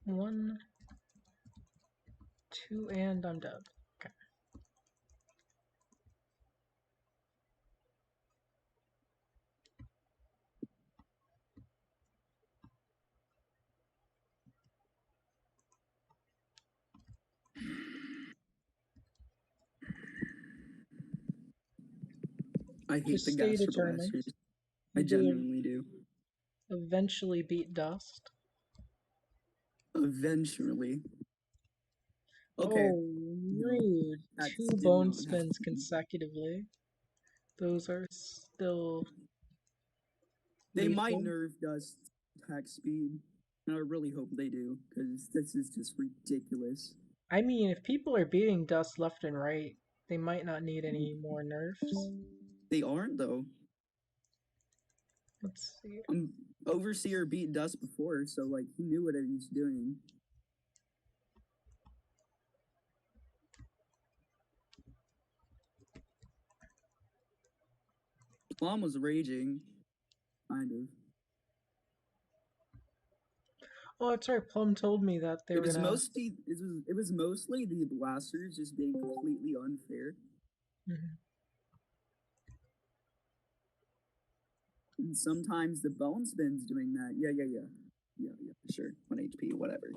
1, 2, and I'm dead. Okay. I hate Just the stay Gaster determined. Blasters. I You will genuinely do. eventually beat Dust. Eventually. Okay. Oh, No, rude. that 2 did bone not spins happen. consecutively. Those are still They might lethal. nerf Dust attack speed. And I really hope they do, because this is just ridiculous. I mean, if people are beating Dust left and right, they might not need any more nerfs. They aren't, though. Let's see. Overseer beat Dust before, so, like, he knew what he was doing. Plum was raging. Kind of. Oh, that's right. Plum told me that they It were was gonna. mostly it was mostly the blasters just being completely unfair. Mhm. And sometimes the bone spin's doing that. Yeah, sure. 1 HP, whatever.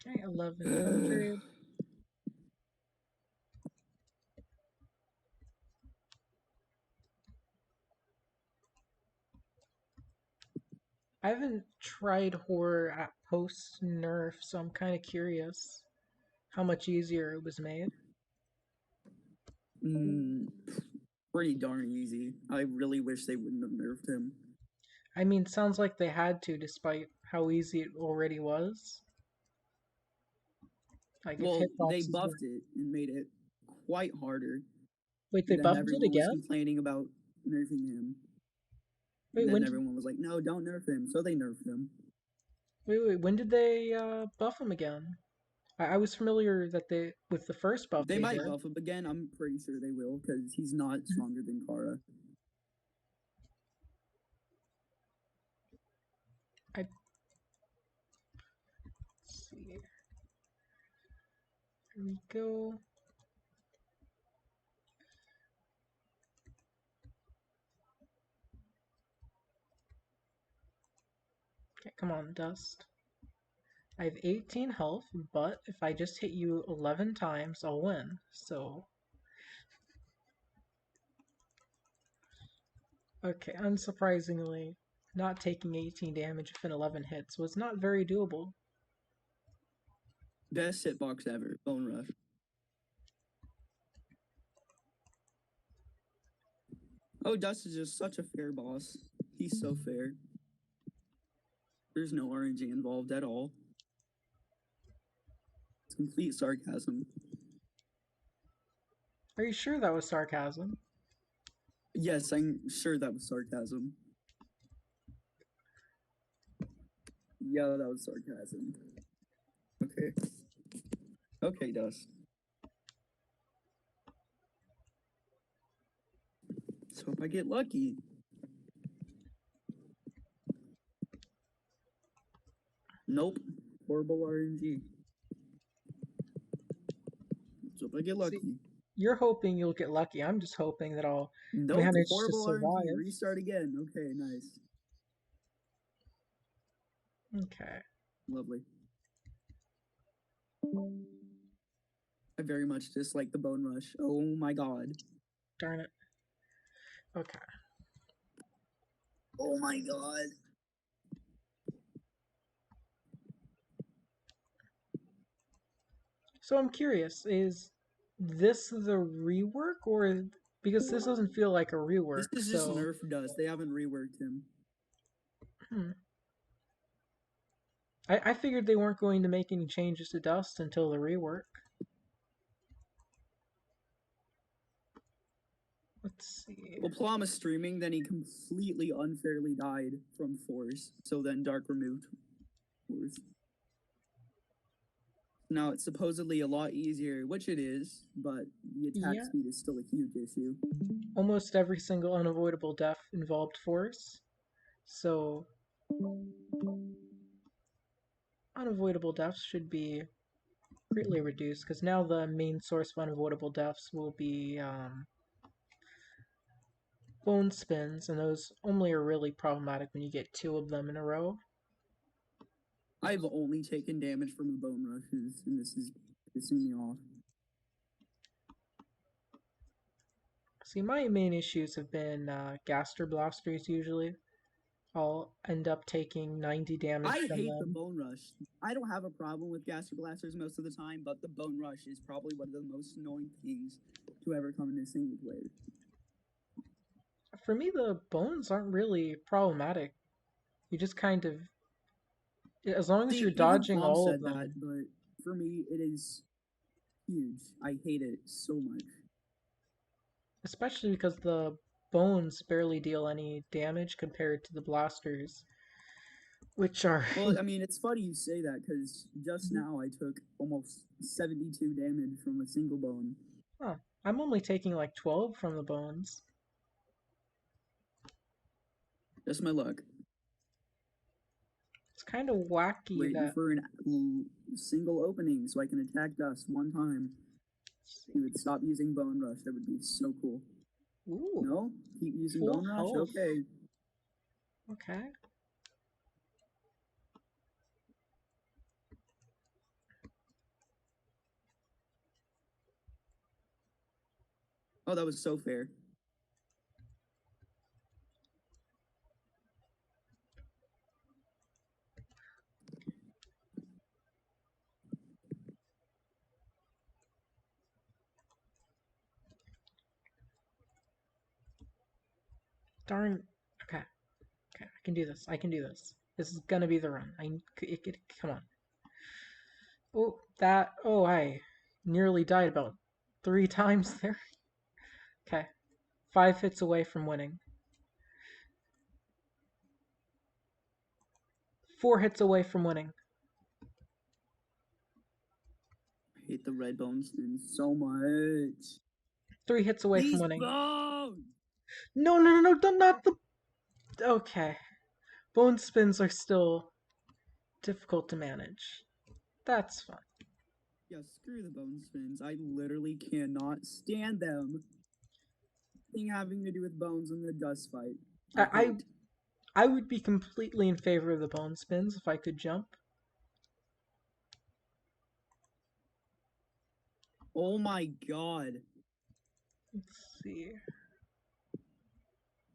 Okay, 1100. I haven't tried horror at post nerf, so I'm kind of curious how much easier it was made. mm, Pretty darn easy. I really wish they wouldn't have nerfed him. I mean, sounds like they had to, despite how easy it already was. Like if Well, they hitboxes were. buffed it and made it quite harder. Wait, they And then buffed it everyone was again? complaining about nerfing him. Wait, And when then did everyone was like, no, don't nerf him. So they nerfed him. wait, when did they buff him again? I was familiar that they with the first buff They they might did. buff him again. I'm pretty sure they will because he's not stronger than Kara. I let's see. Here we go. Okay, come on, Dust. I have 18 health, but if I just hit you 11 times, I'll win. So, okay, unsurprisingly, not taking 18 damage within 11 hits was not very doable. Best hitbox ever. Bone Rush. Oh, Dust is just such a fair boss. He's so fair. There's no RNG involved at all. It's complete sarcasm. Are you sure that was sarcasm? Yes, I'm sure that was sarcasm. Yeah, that was sarcasm. Okay. Okay, Dust. Let's hope I get lucky. Nope. Horrible RNG. Let's hope I get See, lucky. you're hoping you'll get lucky. I'm just hoping that I'll Nope. manage to Horrible RNG. survive. Restart again. Okay, nice. Okay. Lovely. I very much dislike the Bone Rush. Oh my god. Darn it. Okay. Oh my god. So I'm curious, is this the rework or because this doesn't feel like a This rework, is just so Nerf Dust. They haven't reworked him. hmm. I figured they weren't going to make any changes to Dust until the rework. Let's see. Well, Plum is streaming, then he completely unfairly died from Force. So then Dark removed Force. Now it's supposedly a lot easier, which it is, but the attack Yeah, speed is still a huge issue. almost every single unavoidable death involved force. So unavoidable deaths should be greatly reduced because now the main source of unavoidable deaths will be bone spins, and those only are really problematic when you get two of them in a row. I've only taken damage from the bone rushes, and this is pissing me off. See, my main issues have been Gaster Blasters usually. I'll end up taking 90 damage I from hate the them. bone rush. I don't have a problem with gaster blasters most of the time, but the bone rush is probably one of the most annoying things to ever come in a single player. For me, the bones aren't really problematic. You just kind of, as long as you're See, even dodging Plum all of said that, them, but for me, it is huge. I hate it so much. especially because the bones barely deal any damage compared to the blasters, which are. Well, I mean, it's funny you say that because just now I took almost 72 damage from a single bone. Huh, I'm only taking like 12 from the bones. Just my luck. It's kind of wacky Waiting that. for a single opening so I can attack Dust one time. He would stop using Bone Rush. That would be so cool. Ooh, No? Keep using full Bone Rush? health. Okay. Okay. Oh, that was so fair. Darn. Okay. Okay. I can do this. I can do this. This is gonna be the run. Come on. Oh, that. Oh, I nearly died about 3 times there. Okay. 5 hits away from winning. 4 hits away from winning. I hate the red bone spin so much. 3 hits away from These winning. bones! No, no, no, no, not the. Okay. Bone spins are still difficult to manage. That's fine. Yeah, screw the bone spins. I literally cannot stand them. Thing having to do with bones in the dust fight. I I, hate. I would be completely in favor of the bone spins if I could jump. Oh my god. Let's see.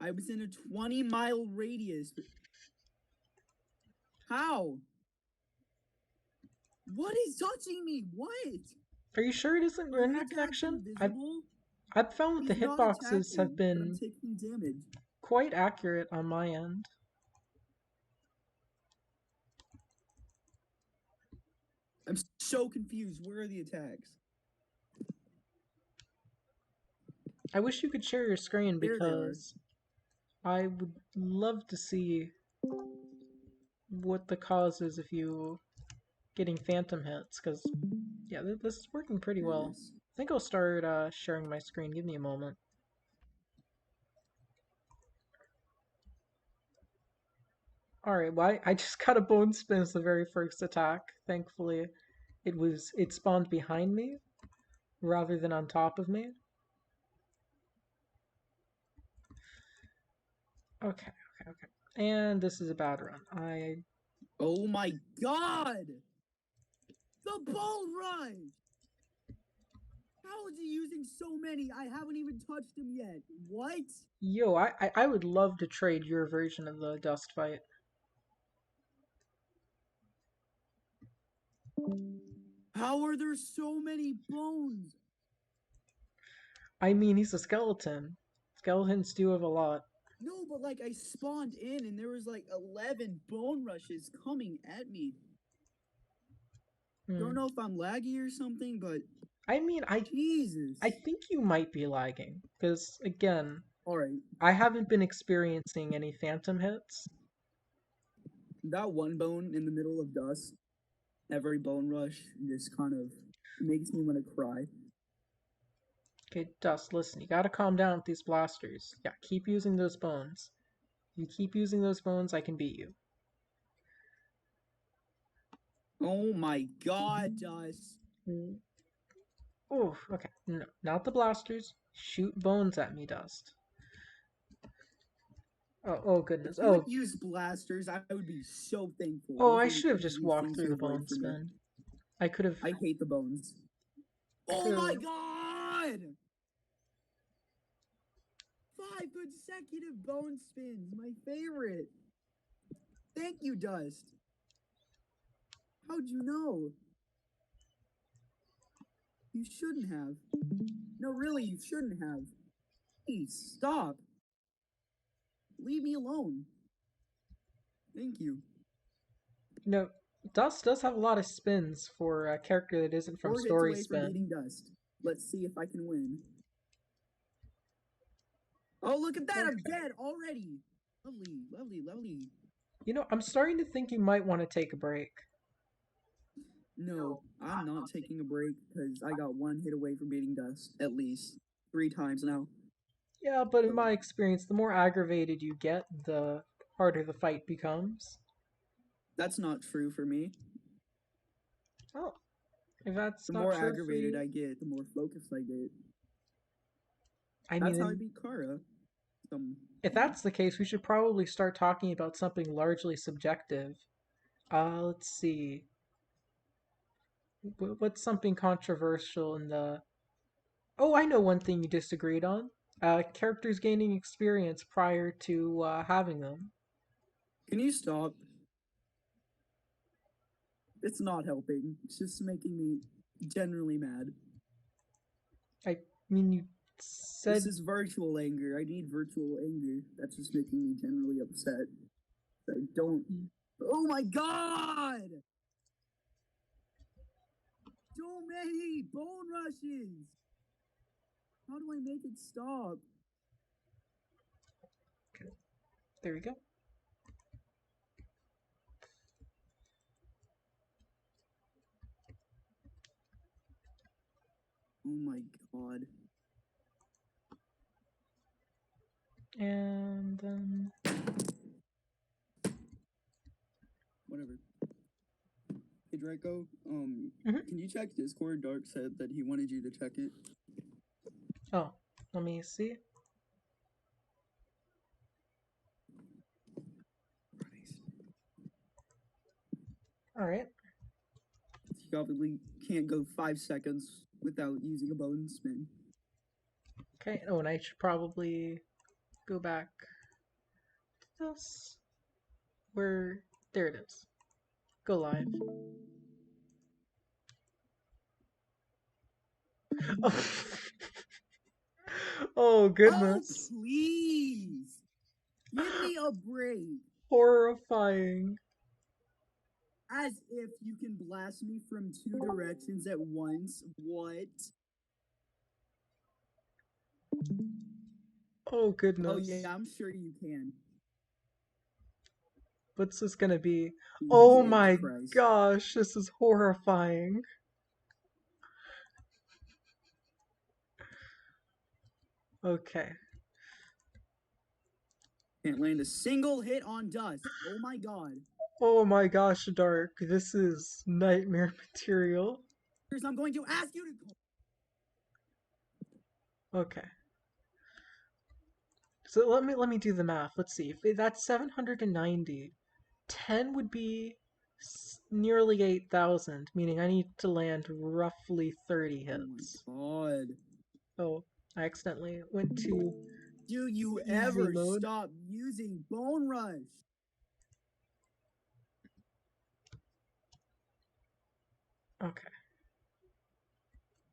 I was in a 20-mile radius. How? What is touching me? What? Are you sure it isn't Are your the internet attacks connection? invisible? I've found that He's the not hitboxes have attacking, but I'm been taking damage. quite accurate on my end. I'm so confused. Where are the attacks? I wish you could share your screen There they are. because I would love to see what the cause is if you getting phantom hits. Because yeah, this is working pretty Here it well. is. I think I'll start sharing my screen. Give me a moment. All right, well, I just got a bone spin as the very first attack. Thankfully, it spawned behind me rather than on top of me. Okay, okay, okay. And this is a bad run. Oh my god! The bull rush! How is he using so many? I haven't even touched him yet. What? I would love to trade your version of the dust fight. How are there so many bones? I mean, he's a skeleton. Skeletons do have a lot. No, but like I spawned in and there was like 11 bone rushes coming at me. Don't Hmm. know if I'm laggy or something, but I mean, I Jesus. think you might be lagging because again, All right, I haven't been experiencing any phantom hits. that one bone in the middle of dust. Every bone rush just kind of makes me want to cry. Okay, Dust, listen, you gotta calm down with these blasters. Yeah, keep using those bones. You keep using those bones, I can beat you. Oh my god, Dust. Mm. Oh, okay. No, not the blasters. Shoot bones at me, Dust. Oh If goodness. you would use blasters, I would be so thankful. Oh, Those I are the should have just easiest walked things through to the avoid bones, for me. man. I could have. I hate the bones. I Oh could my have. god! 5 consecutive bone spins, my favorite. Thank you, Dust. How'd you know? You shouldn't have. No, really, you shouldn't have. Please, stop. Leave me alone. Thank you. You know, Dust does have a lot of spins for a character that isn't from 4 hits Story away from Spin. beating Dust. Let's see if I can win. Oh, look at that! I'm dead already! Lovely, lovely, lovely. You know, I'm starting to think you might want to take a break. No, I'm not taking a break because I got 1 hit away from beating Dust at least 3 times now. Yeah, but in So, my experience, the more aggravated you get, the harder the fight becomes. that's not true for me. Oh, if that's The not more true for aggravated you, I get, the more focused I get. I That's how I mean, beat Kara. if that's the case, we should probably start talking about something largely subjective. Let's see. What's something controversial in the. Oh, I know one thing you disagreed on. Characters gaining experience prior to having them. Can you stop? It's not helping. It's just making me generally mad. I mean, you This said. is virtual anger. I need virtual anger. That's just making me generally upset. I don't. Oh my god! So many bone rushes! How do I make it stop? There we go. Oh my god. And then. Whatever. Hey Draco, Mhm. can you check Discord? Dark said that he wanted you to check it. Oh, let me see. All right. He probably can't go 5 seconds without using a bone spin. Okay. Oh, and I should probably go back to this. Where. There it is. Go live. Oh, oh Oh, goodness. please! Give me a break! Horrifying. As if you can blast me from 2 directions at once. What? Oh Oh, goodness. yeah, I'm sure you can. What's this gonna be? Oh Jesus my Christ. gosh, this is horrifying. Okay. Can't land a single hit on Dust. Oh my god. Oh my gosh, Dark. This is nightmare material. I'm going to ask you to. Okay. So let me do the math. Let's see. If that's 790, 10 would be nearly 8,000, meaning I need to land roughly 30 Oh my hits. god. Oh, I accidentally went to Do you easy ever mode. stop using Bone Rush? Okay.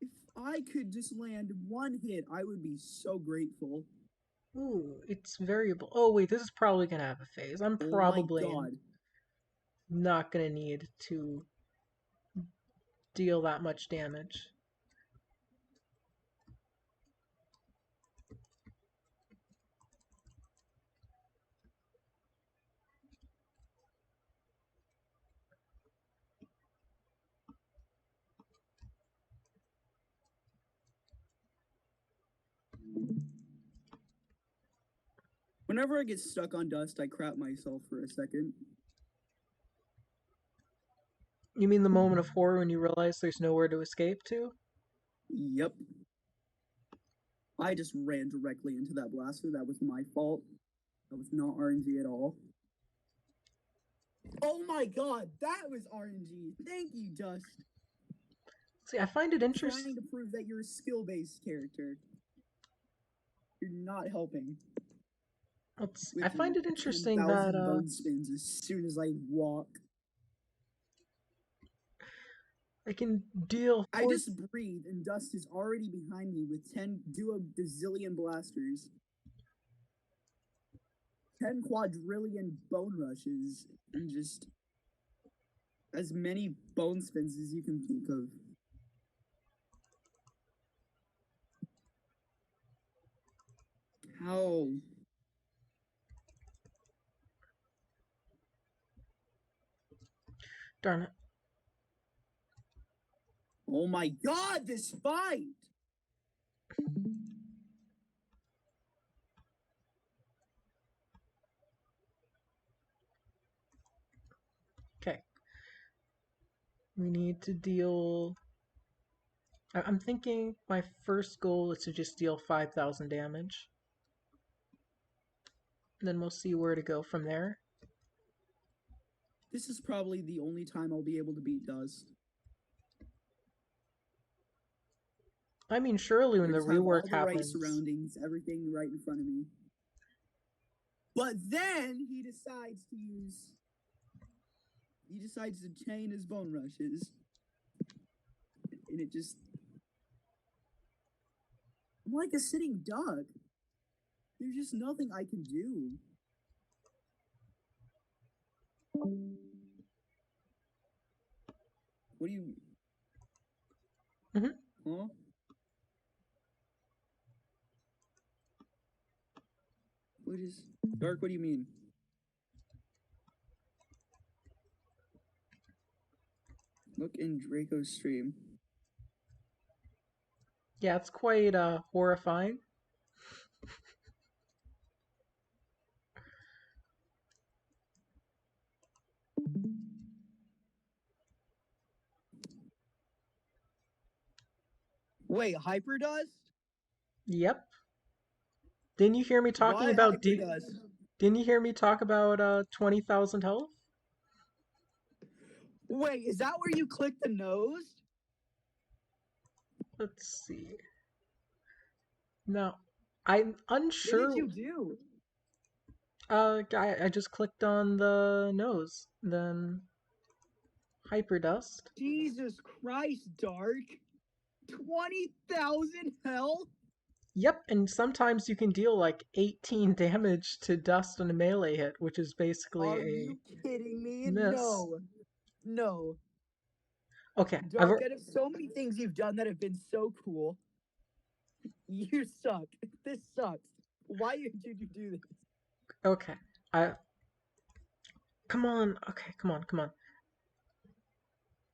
If I could just land 1 hit, I would be so grateful. Ooh, it's variable. Oh wait, this is probably gonna have a phase. I'm Oh my probably god. not gonna need to deal that much damage. Whenever I get stuck on dust, I crap myself for a second. You mean the moment of horror when you realize there's nowhere to escape to? Yep. I just ran directly into that blaster. That was my fault. That was not RNG at all. Oh my god, that was RNG. Thank you, Dust. See, I find it interesting. Trying to prove that you're a skill-based character. You're not helping. I find it interesting that 10,000 bone spins as soon as I walk. I can deal. I just breathe, and Dust is already behind me with 10 gazillion blasters, 10 quadrillion bone rushes, and just as many bone spins as you can think of. How? Darn it. Oh my god, this fight! Okay. We need to deal. I'm thinking my first goal is to just deal 5,000 damage. Then we'll see where to go from there. This is probably the only time I'll be able to beat Dust. I mean, surely when the Just have rework all the right happens. surroundings, everything right in front of me. But then he decides to use. He decides to chain his bone rushes. And it just. I'm like a sitting duck. There's just nothing I can do. What do you. Mm-hmm. Huh? What is. Dark, what do you mean? Look in Draco's stream. Yeah, it's quite horrifying. Wait, Hyperdust? Yep. Didn't you hear me talking Why about Hyperdust? Didn't you hear me talk about 20,000 health? Wait, is that where you click the nose? Let's see. Now, I'm unsure. What did you do? I just clicked on the nose, then hyperdust. Jesus Christ, Dark. 20,000 health? Yep, and sometimes you can deal like 18 damage to dust on a melee hit, which is basically Are a you kidding me? miss. No. No. Okay, Dark, out of so many things you've done that have been so cool, you suck. This sucks. Why did you do this? okay. I come on. Okay, come on.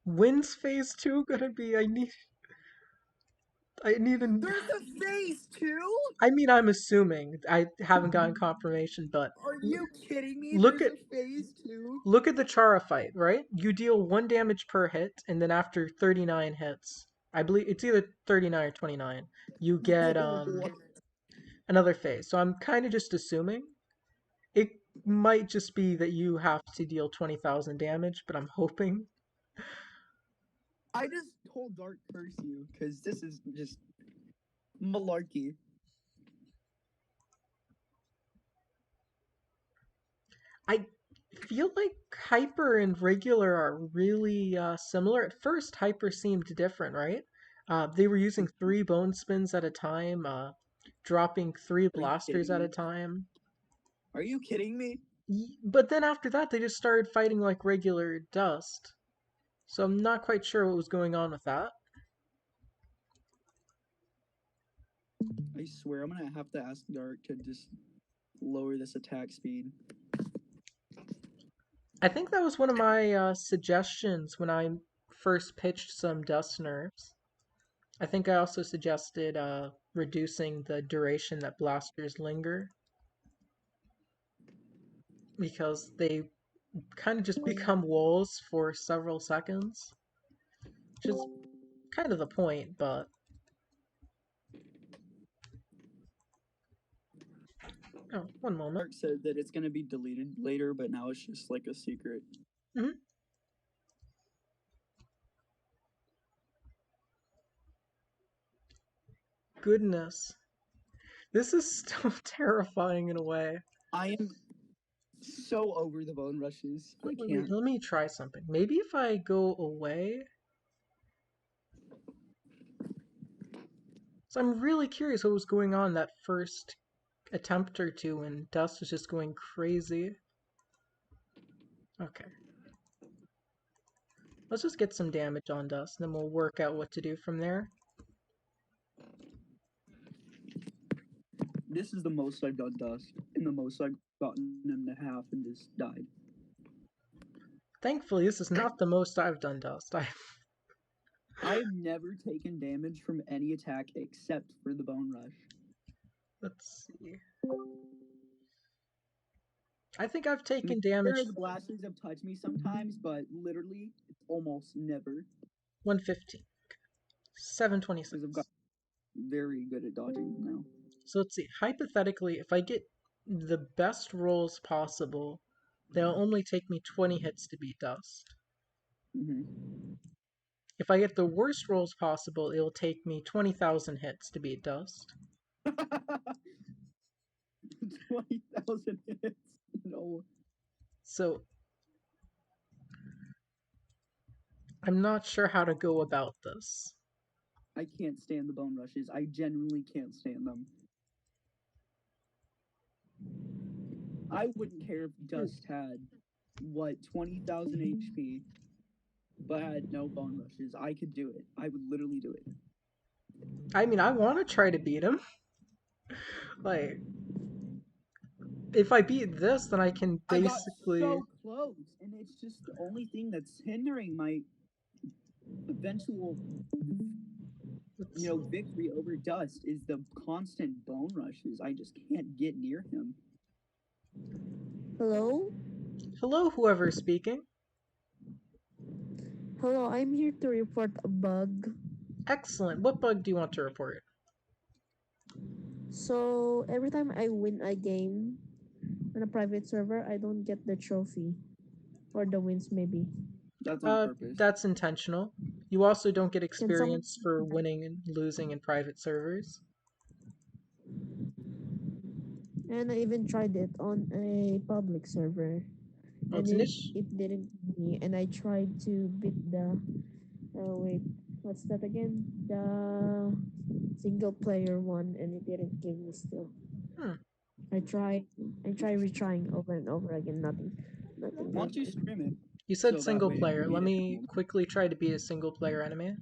When's phase 2 gonna be? I need a. There's a phase 2? I mean, I'm assuming. I haven't gotten confirmation, but Are you kidding me? look There's at a phase 2? look at the Chara fight, right? You deal 1 damage per hit, and then after 39 hits, I believe it's either 39 or 29, you get another phase. So I'm kind of just assuming it might just be that you have to deal 20,000 damage, but I'm hoping. I just told Dark curse you, because this is just malarkey. I feel like Hyper and Regular are really similar. At first, Hyper seemed different, right? They were using 3 bone spins at a time, dropping 3 Are you blasters kidding at a me? time. Are you kidding me? But then after that, they just started fighting like regular Dust. So I'm not quite sure what was going on with that. I swear I'm gonna have to ask Dark to just lower this attack speed. I think that was one of my suggestions when I first pitched some Dust nerfs. I think I also suggested reducing the duration that blasters linger because they kind of just become walls for several seconds, which is kind of the point, but oh, one moment. Mark said that it's gonna be deleted later, but now it's just like a secret. Mhm. Goodness. This is so terrifying in a way. I am so over the bone rushes. I Wait, can't. let me try something. Maybe if I go away. So I'm really curious what was going on that first attempt or two when Dust was just going crazy. Okay. Let's just get some damage on Dust, and then we'll work out what to do from there. This is the most I've done Dust, and the most I've gotten him to half and just died. Thankfully, this is not the most I've done Dust. I've never taken damage from any attack except for the bone rush. Let's see. I think I've I mean, taken damage whereas blasters have touched me sometimes, but literally, it's almost never. 115. Because I've 726. got very good at dodging them now. So let's see. Hypothetically, if I get the best rolls possible, they'll only take me 20 hits to beat Dust. Mm-hmm. If I get the worst rolls possible, it will take me 20,000 hits to beat Dust. 20,000 hits. No. So I'm not sure how to go about this. I can't stand the bone rushes. I genuinely can't stand them. I wouldn't care if Dust had, 20,000 HP, but had no bone rushes. I could do it. I would literally do it. I mean, I want to try to beat him. Like, if I beat this, then I can I got basically. so close, and it's just the only thing that's hindering my eventual, victory over Dust is the constant bone rushes. I just can't get near him. Hello? Hello, whoever is speaking. Hello, I'm here to report a bug. Excellent. What bug do you want to report? So, every time I win a game on a private server, I don't get the trophy. Or the wins, maybe. That's on purpose. That's intentional. You also don't get Can someone. experience for winning and losing in private servers. And I even tried it on a public server. Well, And it's an it, issue. it didn't give me. And I tried to beat the. Wait, what's that again? The single player one, and it didn't give me still. Hmm. I tried retrying over and over again. Nothing. Nothing Why don't you good. stream it? You said So that single way you player. can Let beat it. me quickly try to beat a single player enemy.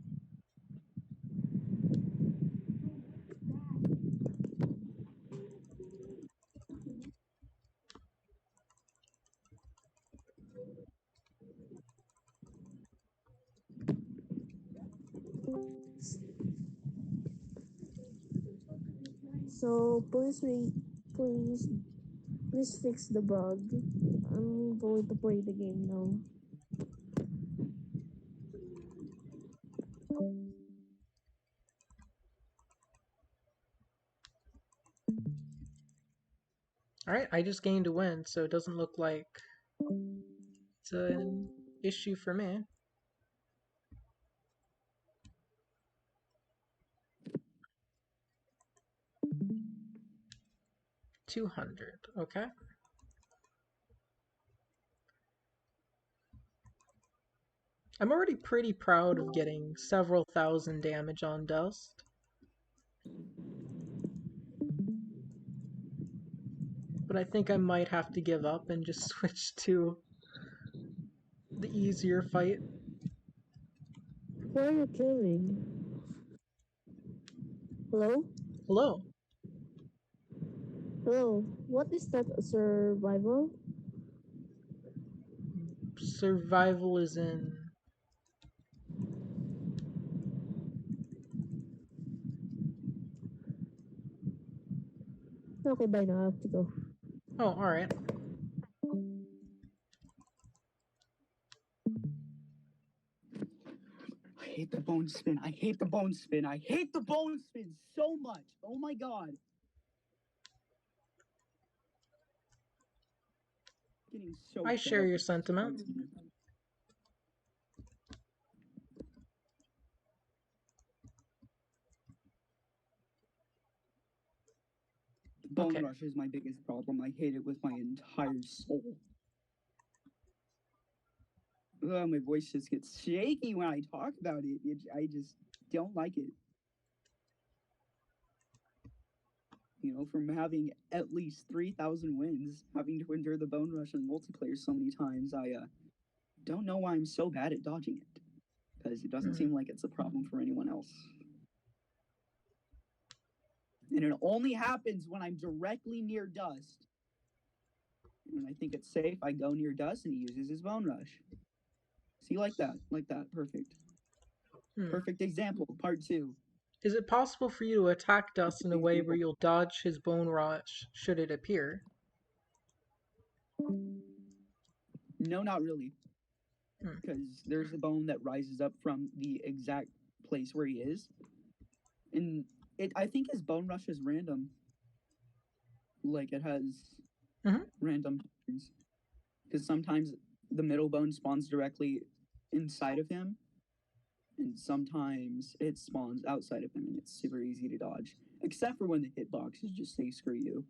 So please, please fix the bug. I'm going to play the game now. Alright, I just gained a win, so it doesn't look like it's an issue for me. $200. Okay. I'm already pretty proud of getting several thousand damage on Dust. But I think I might have to give up and just switch to the easier fight. Who are you killing? Hello? Hello. Hello? What is that? Survival? Survival is in. Okay, bye now. I have to go. Oh, all right. I hate the bone spin. I hate the bone spin. I hate the bone spin so much. Oh my god. Getting so I fed share up your with this sentiment. fight. Bone Okay. rush is my biggest problem. I hate it with my entire soul. My voice just gets shaky when I talk about it. I just don't like it. You know, from having at least 3,000 wins, having to endure the bone rush in multiplayer so many times, I don't know why I'm so bad at dodging it. Because it doesn't seem like it's a problem for anyone else. And it only happens when I'm directly near Dust. And I think it's safe, I go near Dust and he uses his bone rush. See, like that. Perfect. Perfect example. Part 2. Is it possible for you to attack Dust in a way where you'll dodge his bone rush should it appear? No, not really. Hmm. Because there's a bone that rises up from the exact place where he is. And I think his bone rush is random. Like it has random patterns. Because sometimes the middle bone spawns directly inside of him, and sometimes it spawns outside of him, and it's super easy to dodge. Except for when the hitboxes just say screw you.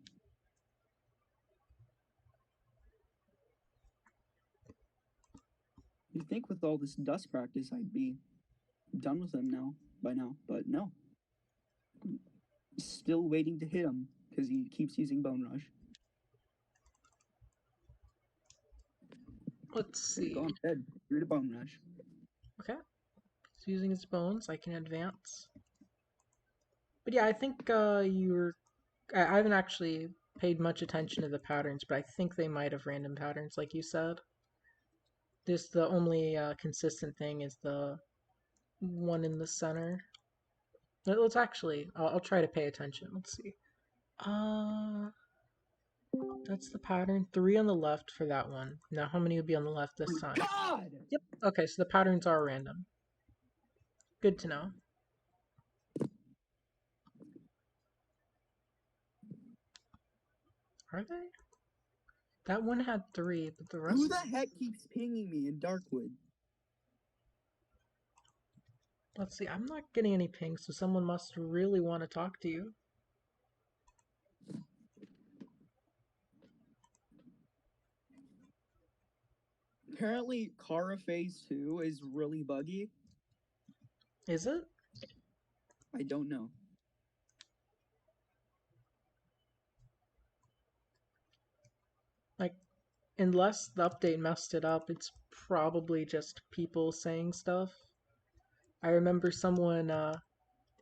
You'd think with all this Dust practice I'd be done with him by now, but no. I'm still waiting to hit him because he keeps using bone rush. Let's see. Go on ahead. Do the bone rush. Okay. He's using his bones. I can advance. But yeah, I think I haven't actually paid much attention to the patterns, but I think they might have random patterns, like you said. The only consistent thing is the one in the center. Let's actually, I'll try to pay attention. Let's see. That's the pattern. 3 on the left for that one. Now, how many would be on the left this time? God! Yep. Okay, so the patterns are random. Good to know. Are they? That one had 3, but the rest. Who the heck keeps pinging me in Darkwood? Let's see. I'm not getting any pings, so someone must really want to talk to you. Apparently, Kara Phase 2 is really buggy. Is it? I don't know. Like, unless the update messed it up, it's probably just people saying stuff. I remember someone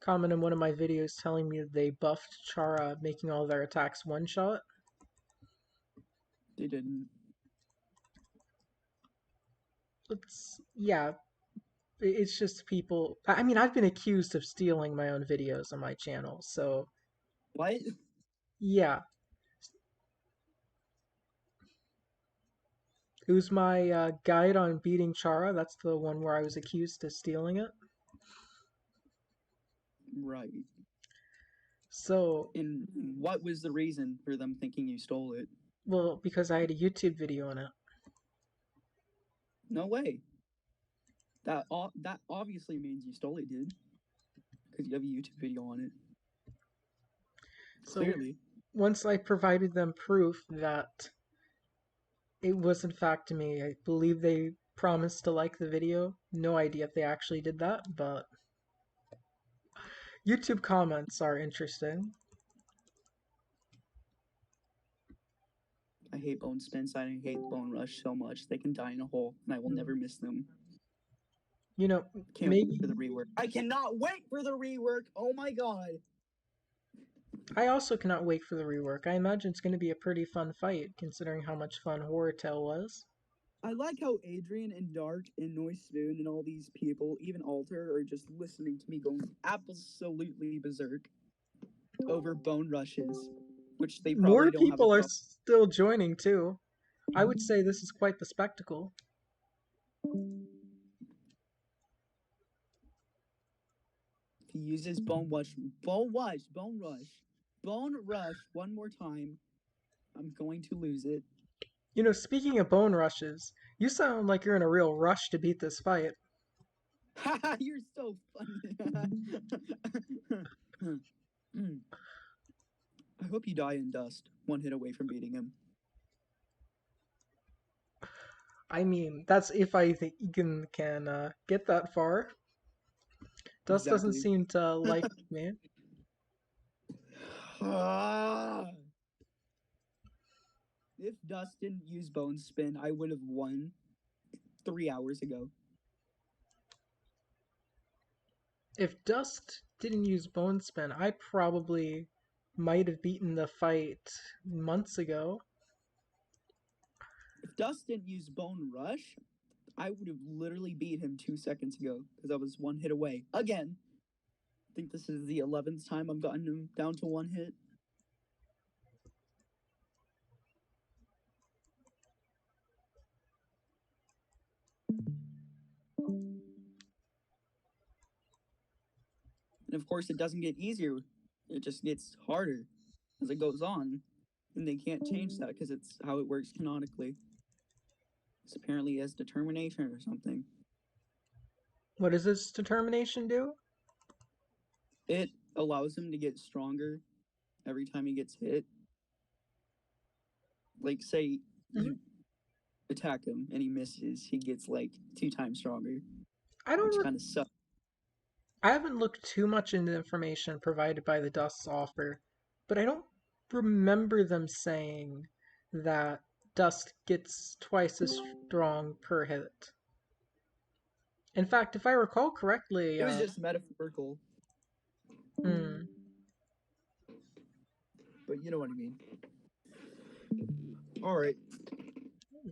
comment in one of my videos telling me they buffed Chara, making all their attacks one shot. They didn't. Yeah, it's just people. I mean, I've been accused of stealing my own videos on my channel, so What? yeah. It was my guide on beating Chara. That's the one where I was accused of stealing it. Right. So, And what was the reason for them thinking you stole it? well, because I had a YouTube video on it. No way. That obviously means you stole it, dude. Because you have a YouTube video on it. So, Clearly. once I provided them proof that it was in fact me, I believe they promised to like the video. No idea if they actually did that, but YouTube comments are interesting. I hate Bone Spin Side and I hate Bone Rush so much. They can die in a hole, and I will never miss them. You know, Can't maybe wait for the rework. I cannot wait for the rework! Oh my god! I also cannot wait for the rework. I imagine it's going to be a pretty fun fight, considering how much fun Horrortail was. I like how Adrian and Dark and Noise Spoon and all these people, even Alter, are just listening to me going absolutely berserk over bone rushes. which they More probably don't have a people are problem. still joining too. I would say this is quite the spectacle. If he uses bone rush one more time, I'm going to lose it. You know, speaking of bone rushes, you sound like you're in a real rush to beat this fight. Haha, you're so funny. I hope you die in dust, one hit away from beating him. I mean, that's if I think you can get that far. Dust doesn't Exactly. seem to like me. If Dust didn't use Bone Spin, I would have won 3 hours ago. If Dust didn't use Bone Spin, I probably might have beaten the fight months ago. If Dust didn't use Bone Rush, I would have literally beat him 2 seconds ago because I was one hit away. Again, I think this is the 11th time I've gotten him down to one hit. And of course, it doesn't get easier, it just gets harder as it goes on. And they can't change that because it's how it works canonically. It's apparently as determination or something. What does this determination do? It allows him to get stronger every time he gets hit. Like, say you attack him and he misses, he gets like 2 times stronger, I which don't. kind of sucks. I haven't looked too much into the information provided by the Dust's offer, but I don't remember them saying that Dust gets twice as strong per hit. In fact, if I recall correctly, It was just metaphorical, hmm, but you know what I mean. All right,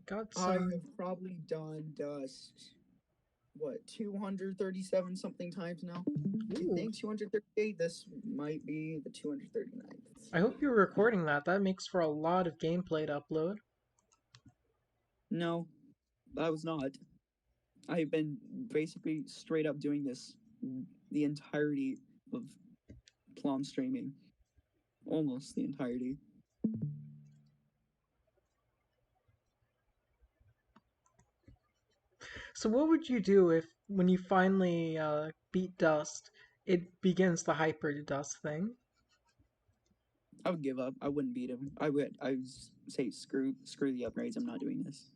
got I some. have probably done Dust, what, 237 something times now? I Ooh, think 238. This might be the 239th. I hope you're recording that. That makes for a lot of gameplay to upload. No, I was not. I've been basically straight up doing this the entirety of Plum streaming. Almost the entirety. So, what would you do if, when you finally beat Dust, it begins the hyper Dust thing? I would give up. I wouldn't beat him. I would say screw the upgrades. I'm not doing this.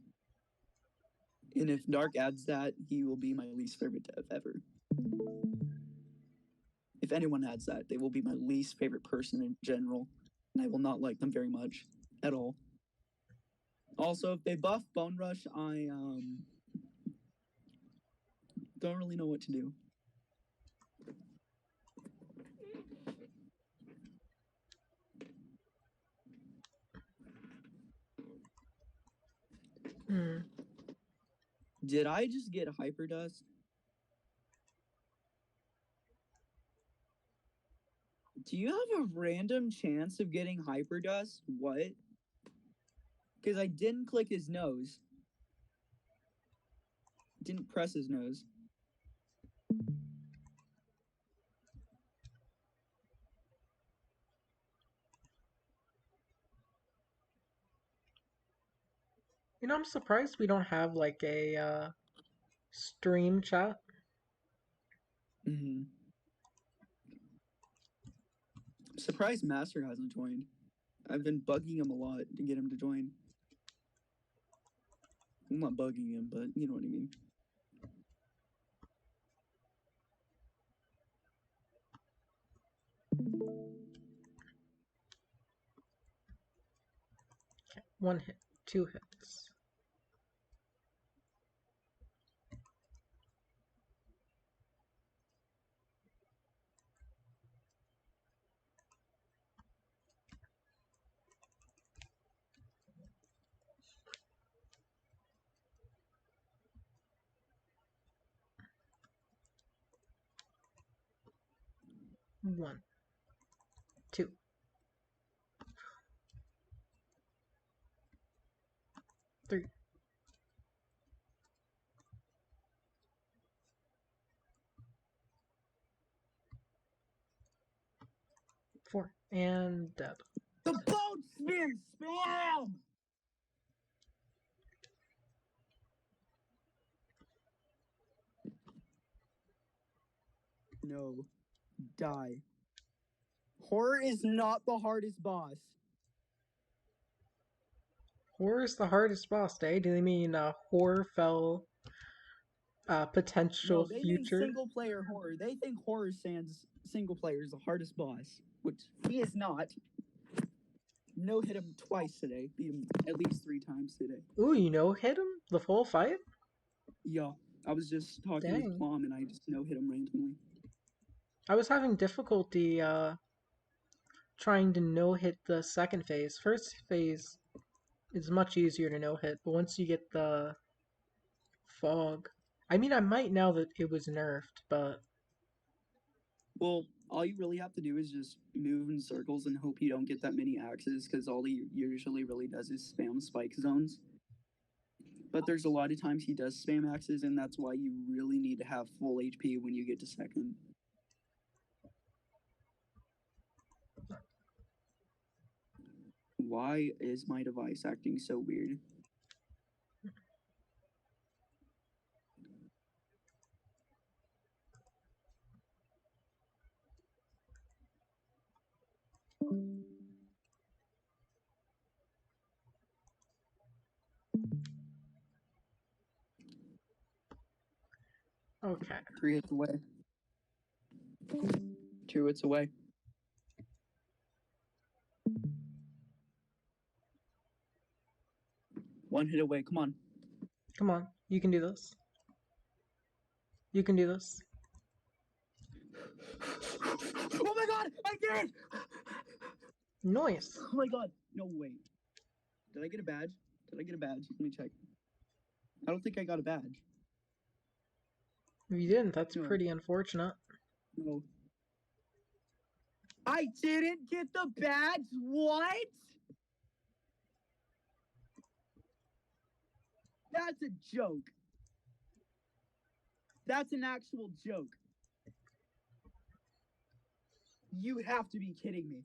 And if Dark adds that, he will be my least favorite dev ever. If anyone adds that, they will be my least favorite person in general. And I will not like them very much at all. Also, if they buff Bone Rush, I don't really know what to do. Hmm. Did I just get Hyper Dust? Do you have a random chance of getting Hyper Dust? What? Because I didn't click his nose. Didn't press his nose. You know, I'm surprised we don't have like a stream chat. Mm-hmm. I'm surprised Master hasn't joined. I've been bugging him a lot to get him to join. I'm not bugging him, but you know what I mean. Okay, 1 hit, 2 hits. One, two. 3, 4, and dead. The boat sphere spam! No. Die. Horror is not the hardest boss. Horror is the hardest boss, eh? Do they mean horror fell potential No, they mean future? single player horror. They think Horror Sans single player is the hardest boss, which he is not. No hit him twice today. Beat him at least 3 times today. Ooh, hit him the full fight? Yeah. I was just talking with Dang. Plum and I just no hit him randomly. I was having difficulty trying to no hit the second phase. First phase is much easier to no hit, but once you get the fog, I mean, I might now that it was nerfed, but Well, all you really have to do is just move in circles and hope you don't get that many axes, because all he usually really does is spam spike zones. But there's a lot of times he does spam axes, and that's why you really need to have full HP when you get to second. Why is my device acting so weird? okay. 3 hits away. 2 hits away. One hit away. Come on. Come on, you can do this. You can do this. Oh my god! I did it! Nice. Oh my god. No, wait. Did I get a badge? Did I get a badge? Let me check. I don't think I got a badge. If you didn't, that's No. pretty unfortunate. No. I didn't get the badge? What? That's a joke. That's an actual joke. You have to be kidding me.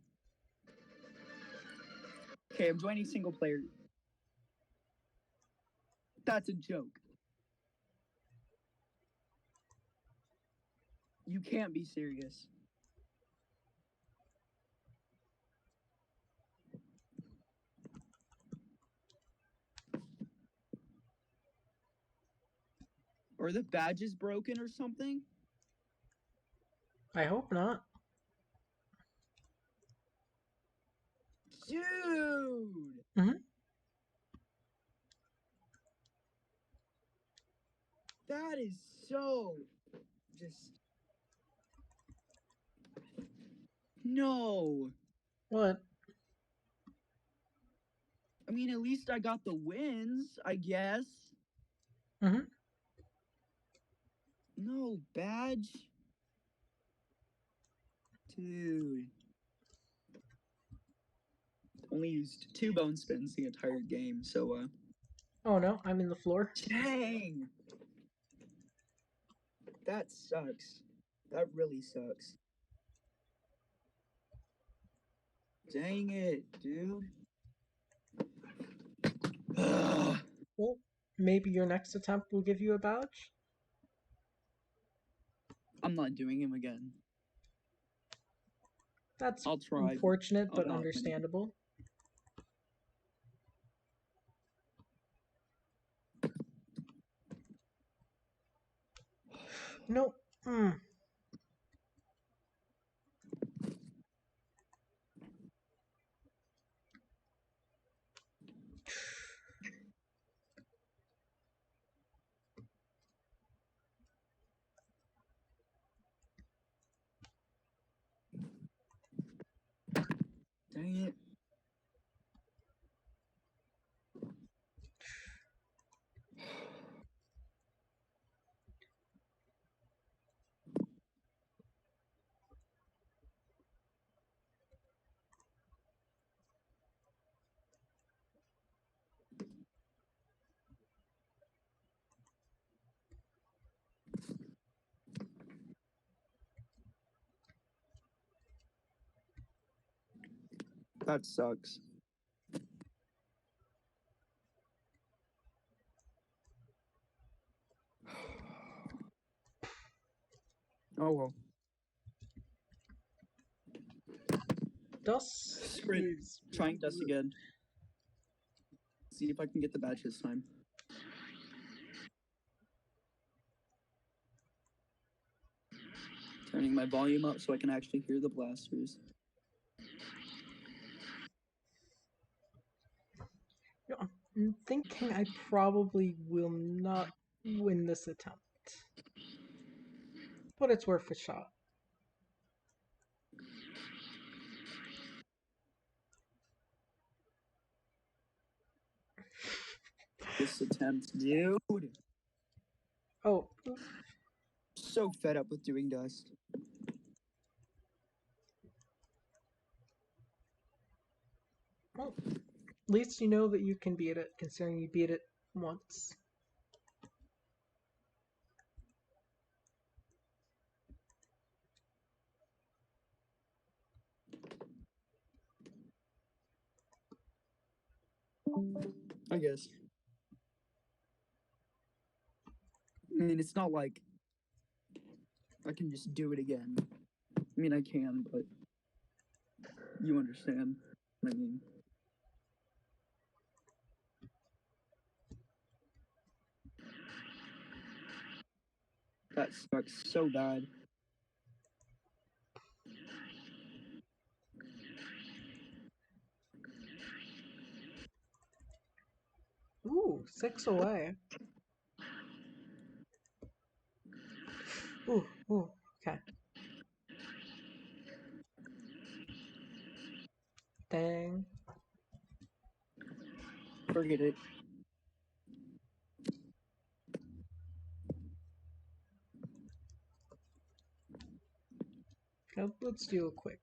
Okay, I'm joining single player. That's a joke. You can't be serious. Are the badges broken or something? I hope not. Dude! Mhm. That is so just no. What? I mean, at least I got the wins, I guess. Mhm. No badge. Dude. Only used 2 bone spins the entire game, so Oh no, I'm in the floor. dang. That sucks. That really sucks. Dang it, dude. Ugh. Well, maybe your next attempt will give you a badge. I'm not doing him again. That's I'll try. unfortunate, I'm but not winning. understandable. No. Mm. Dang it. That sucks. Oh well. Dust Screw it. is Trying dust again. See if I can get the badge this time. Turning my volume up so I can actually hear the blasters. I'm thinking I probably will not win this attempt, but it's worth a shot. This attempt, dude. Oh, So fed up with doing dust. well, at least you know that you can beat it, considering you beat it once. I guess. I mean, it's not like I can just do it again. I mean, I can, but you understand what I mean. That sucks so bad. Ooh, 6 away. Ooh, okay. Dang. Forget it. Now, let's do a quick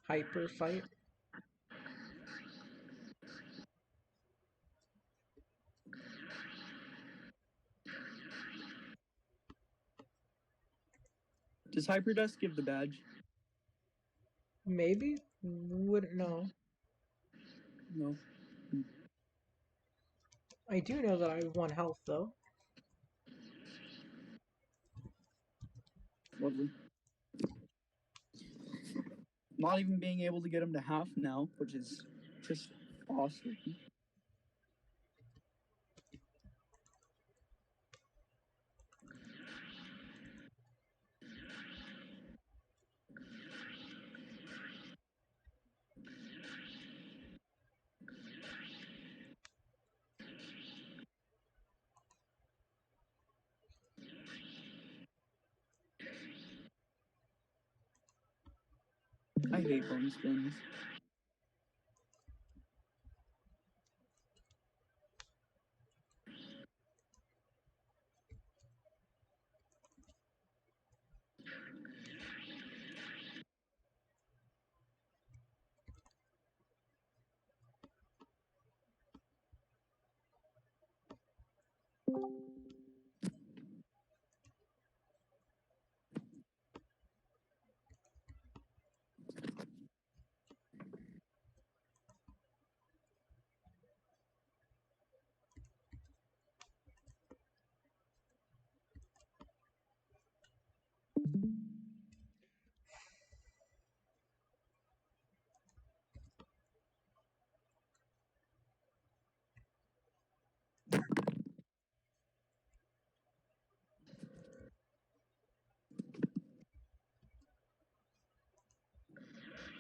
hyper fight. Does Hyperdust give the badge? Maybe? Wouldn't know. No. I do know that I have 1 health, though. Lovely. Not even being able to get him to half now, which is just awesome. I hate bone spins.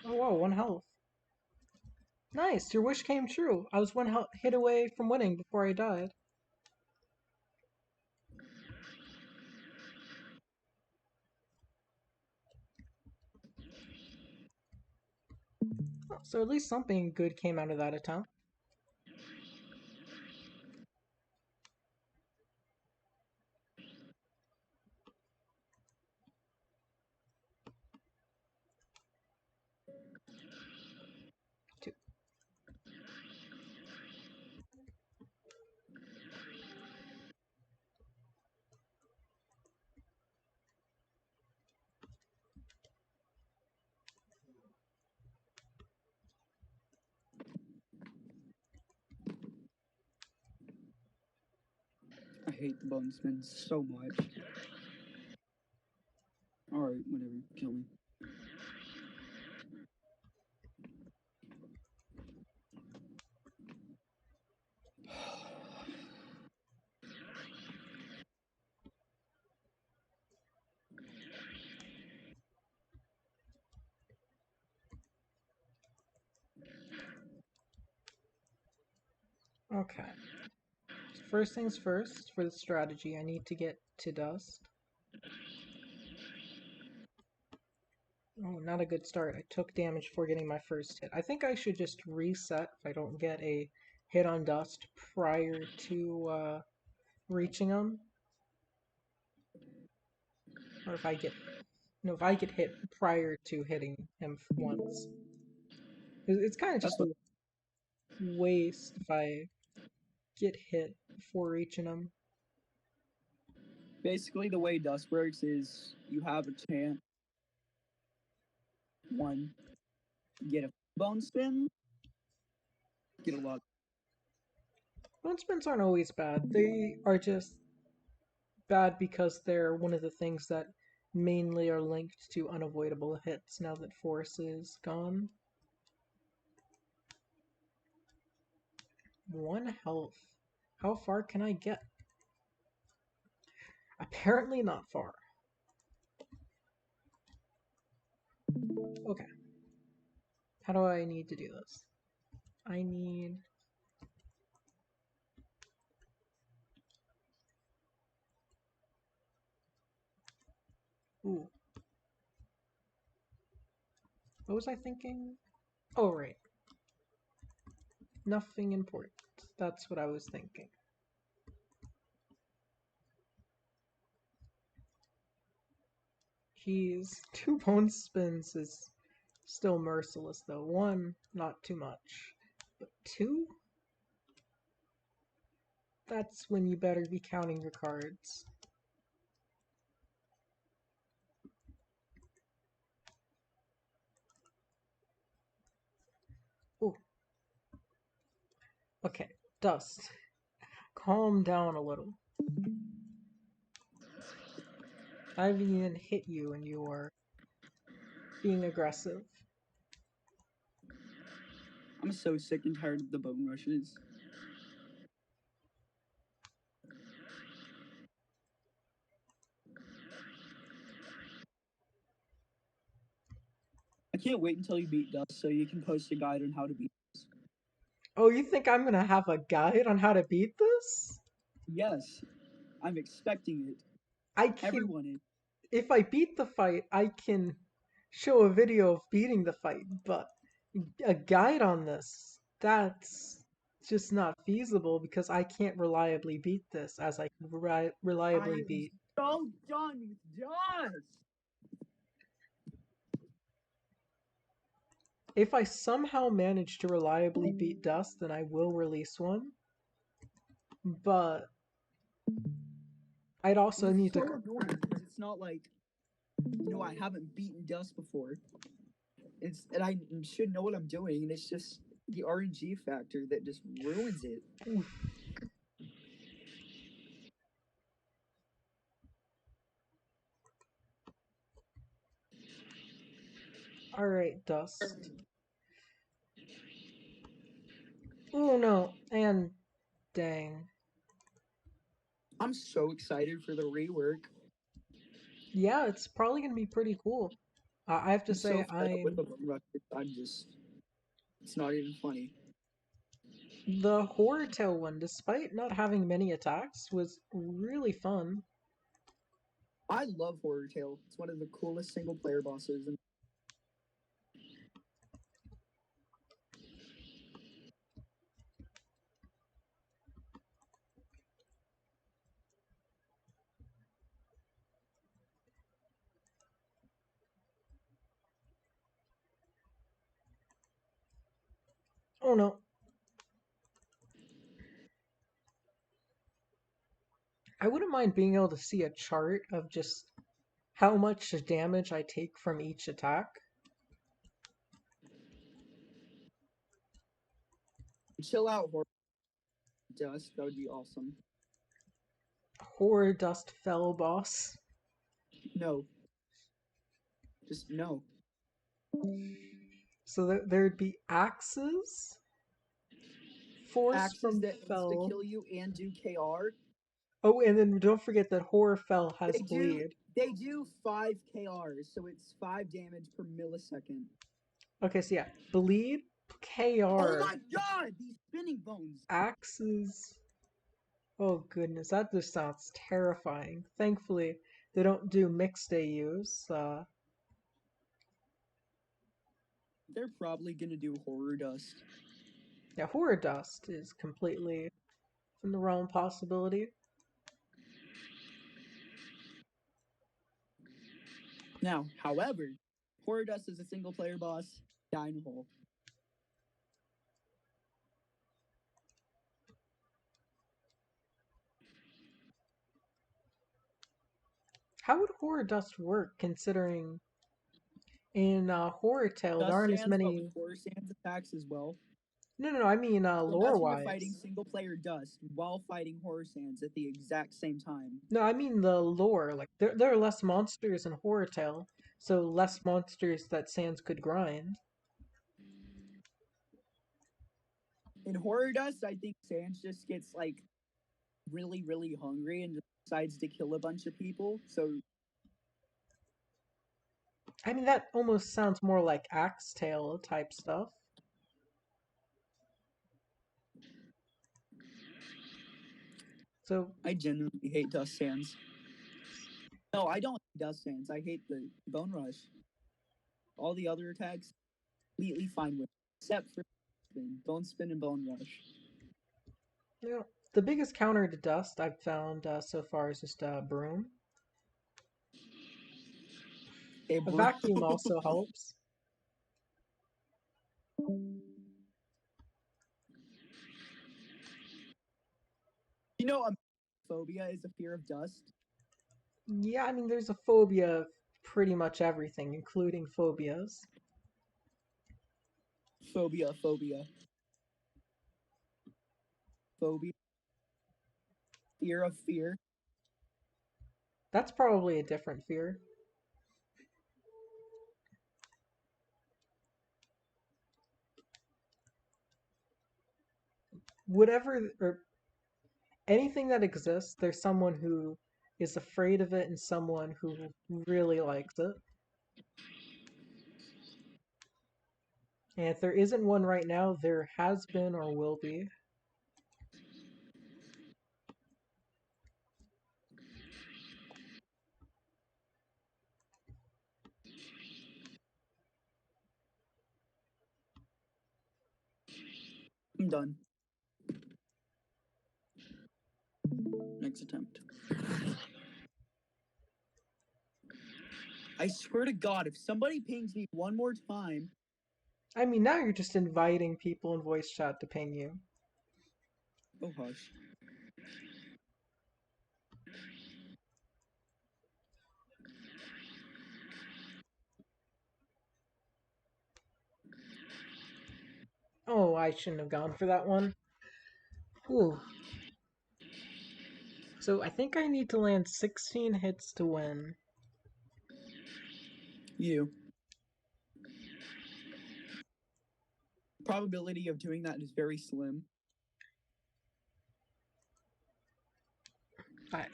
Oh, wow, 1 health. Nice, your wish came true. I was 1 hit away from winning before I died. Oh, so at least something good came out of that attempt. Two. I hate the bone spin so much. Alright, whatever. Kill me. Okay. First things first, for the strategy, I need to get to dust. Oh, not a good start. I took damage for getting my first hit. I think I should just reset if I don't get a hit on dust prior to reaching him. Or if I get... No, if I get hit prior to hitting him once. It's kind of That's just what a waste if I get hit before reaching him. basically the way dust works is you have a chance. One, get a bone spin, get a lot. Bone spins aren't always bad. They are just bad because they're one of the things that mainly are linked to unavoidable hits now that force is gone. 1 health. How far can I get? Apparently not far. Okay. How do I need to do this? I need... Ooh. What was I thinking? Oh, right. Nothing important. That's what I was thinking. He's... 2 bone spins is still merciless, though. 1, not too much. But 2? That's when you better be counting your cards. Ooh. Okay, Dust. Calm down a little. I haven't even hit you and you are being aggressive. I'm so sick and tired of the bone rushes. I can't wait until you beat dust so you can post a guide on how to beat this. Oh, you think I'm gonna have a guide on how to beat this? Yes, I'm expecting it. I can... Everyone is. If I beat the fight, I can show a video of beating the fight, but a guide on this, that's just not feasible because I can't reliably beat this as I can I reliably am beat. so done with dust. If I somehow manage to reliably beat Dust, then I will release one. But I'd also It's need so to... annoying because it's not like, I haven't beaten dust before. And I should know what I'm doing, and it's just the RNG factor that just ruins it. Alright, Dust. Oh no, and dang. I'm so excited for the rework. Yeah, it's probably gonna be pretty cool. I have to I'm so say, fed up with the bone rushes. It's not even funny. the Horror Tail one, despite not having many attacks, was really fun. I love Horror Tail. It's one of the coolest single player bosses. And Oh no. I wouldn't mind being able to see a chart of just how much damage I take from each attack. chill out, Horror Dust. That would be awesome. Horror Dust Fell boss. No. Just no. So there'd be axes, force Axes from that insta Fell. kill you and do KR. Oh, and then don't forget that Horror Fell has They do bleed. they do 5 KRs, so it's 5 damage per millisecond. Okay, so yeah, bleed, Oh KR, my god, these spinning bones. axes. Oh goodness, that just sounds terrifying. Thankfully, they don't do mixed AUs. They're probably gonna do horror dust. Yeah, Horror Dust is completely from the realm of possibility. Now, however, horror dust is a single player boss. Die in a hole. How would Horror Dust work considering in Horror Tale there Dust aren't as sands, but with many. horror sands attacks as well. No, I mean So lore imagine you're fighting wise. single player dust while fighting horror sands at the exact same time. No, I mean the lore. Like there are less monsters in Horror Tale, so less monsters that Sans could grind. In horror dust, I think Sans just gets like really, really hungry and decides to kill a bunch of people. So I mean that almost sounds more like Axe Tale type stuff. So I genuinely hate dust sands. No, I don't hate dust sands. I hate the bone rush. All the other attacks, completely fine with, except for bone spin and bone rush. you know, the biggest counter to dust I've found so far is just broom. Hey, A bro. vacuum also helps. You know, a phobia is a fear of dust. Yeah, I mean there's a phobia of pretty much everything, including phobias. Phobia, phobia, phobia. Fear of fear. That's probably a different fear. Whatever or anything that exists, there's someone who is afraid of it and someone who really likes it. And if there isn't one right now, there has been or will be. I'm done. Next attempt. I swear to God, if somebody pings me one more time, I mean, now you're just inviting people in voice chat to ping you. oh hush. Oh, I shouldn't have gone for that one. Ooh. So I think I need to land 16 hits to win. You. Probability of doing that is very slim.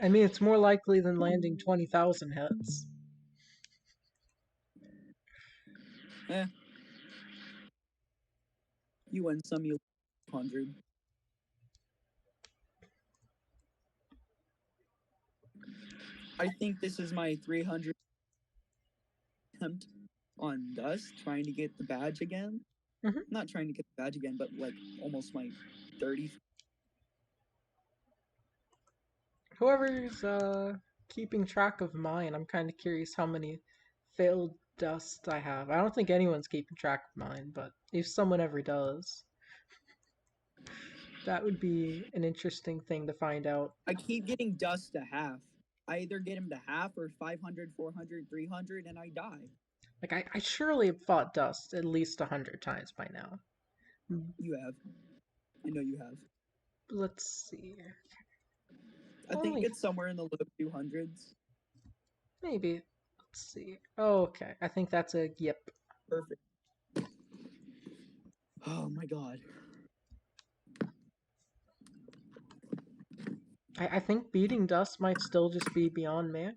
I mean, it's more likely than landing 20,000 hits. Eh. You win some, you 100. I think this is my 300 attempt on Dust, trying to get the badge again. Mhm. Not trying to get the badge again, but like almost my 30. Whoever's keeping track of mine, I'm kind of curious how many failed dust I have. I don't think anyone's keeping track of mine, but if someone ever does, that would be an interesting thing to find out. I keep getting Dust to half. I either get him to half or 500, 400, 300, and I die. Like I surely have fought dust at least 100 times by now. You have. I know you have. Let's see. I think Only it's somewhere in the low 200s. maybe. Let's see. Oh, okay. I think that's a yep. Perfect. Oh my god. I think beating Dust might still just be beyond me.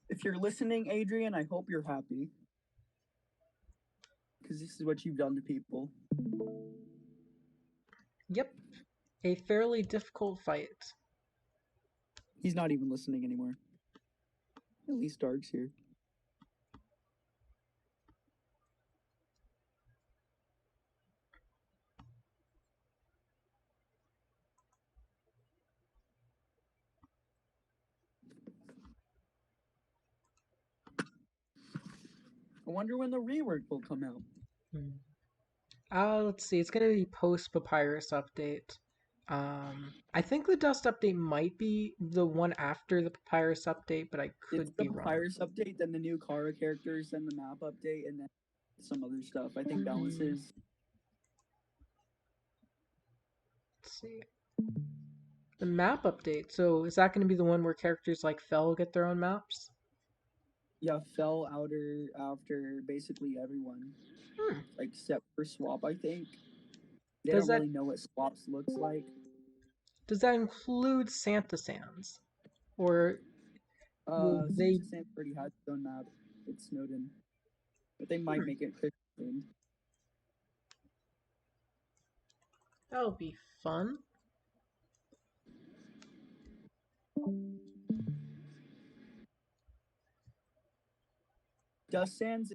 If you're listening, Adrian, I hope you're happy. Because this is what you've done to people. Yep. A fairly difficult fight. He's not even listening anymore. At least Dark's here. I wonder when the rework will come out. Let's see. It's gonna be post Papyrus update. I think the Dust update might be the one after the Papyrus update, but I It's could the be wrong. Papyrus update, then the new Kara characters, then the map update, and then some other stuff. I think balances. Let's see. The map update. So is that going to be the one where characters like Fell get their own maps? Yeah, fell outer after basically everyone, Hmm. except for Swap. I think they Does don't that really know what Swaps looks like. does that include Santa Sands, or will they? Santa Sam already has its own map. It's Snowden, but they might Hmm, make it Christian. that'll be fun. Dust Sands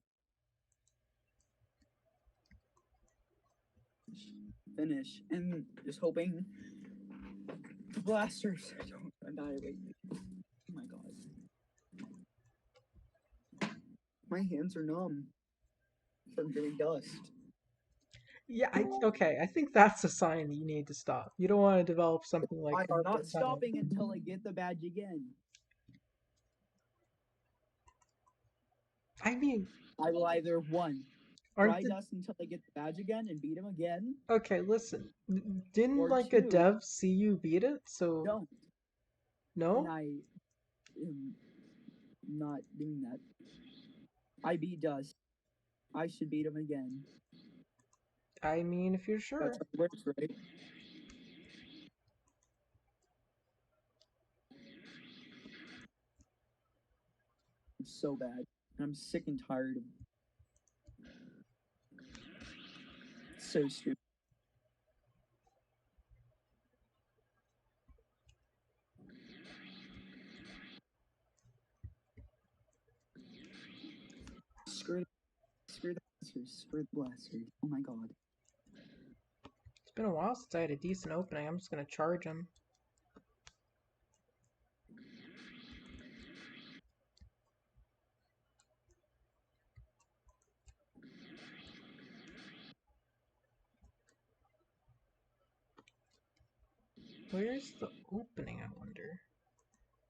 finish, and just hoping the blasters don't annihilate me. Oh my god. My hands are numb from doing dust. Yeah. Okay. I think that's a sign that you need to stop. You don't want to develop something like I am carpal not tunnel. stopping until I get the badge again. I mean, I will either one aren't try the dust until I get the badge again and beat him again, okay? Listen, didn't or like a two, dev see you beat it? So don't. And no. I am not doing that. I beat Dust. I should beat him again. I mean, if you're That's sure. how it works, right? I'm so bad. I'm sick and tired of so stupid. Screw screw the blasters. Screw the blasters. Oh my god. It's been a while since I had a decent opening. I'm just gonna charge him. Where's the opening, I wonder?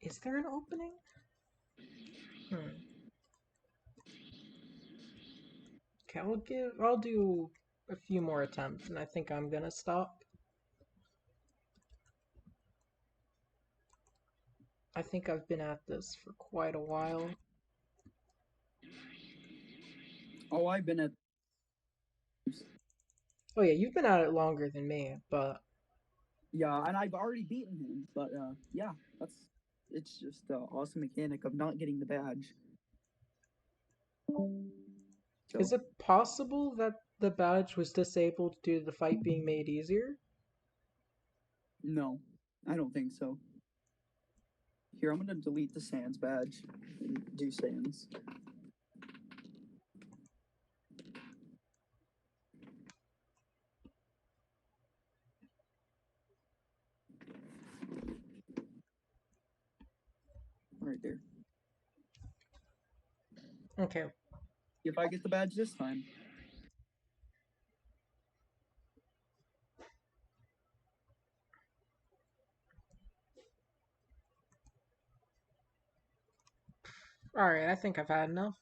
Is there an opening? Hmm. Okay, I'll do a few more attempts and I think I'm gonna stop. I think I've been at this for quite a while. Oh, I've been at Oh yeah, you've been at it longer than me, but yeah, and I've already beaten him. But yeah, it's just the awesome mechanic of not getting the badge. is So it possible that the badge was disabled due to the fight being made easier? no, I don't think so. Here, I'm gonna delete the Sans badge and do Sans. Right there. Okay. If I get the badge this time. Alright, I think I've had enough.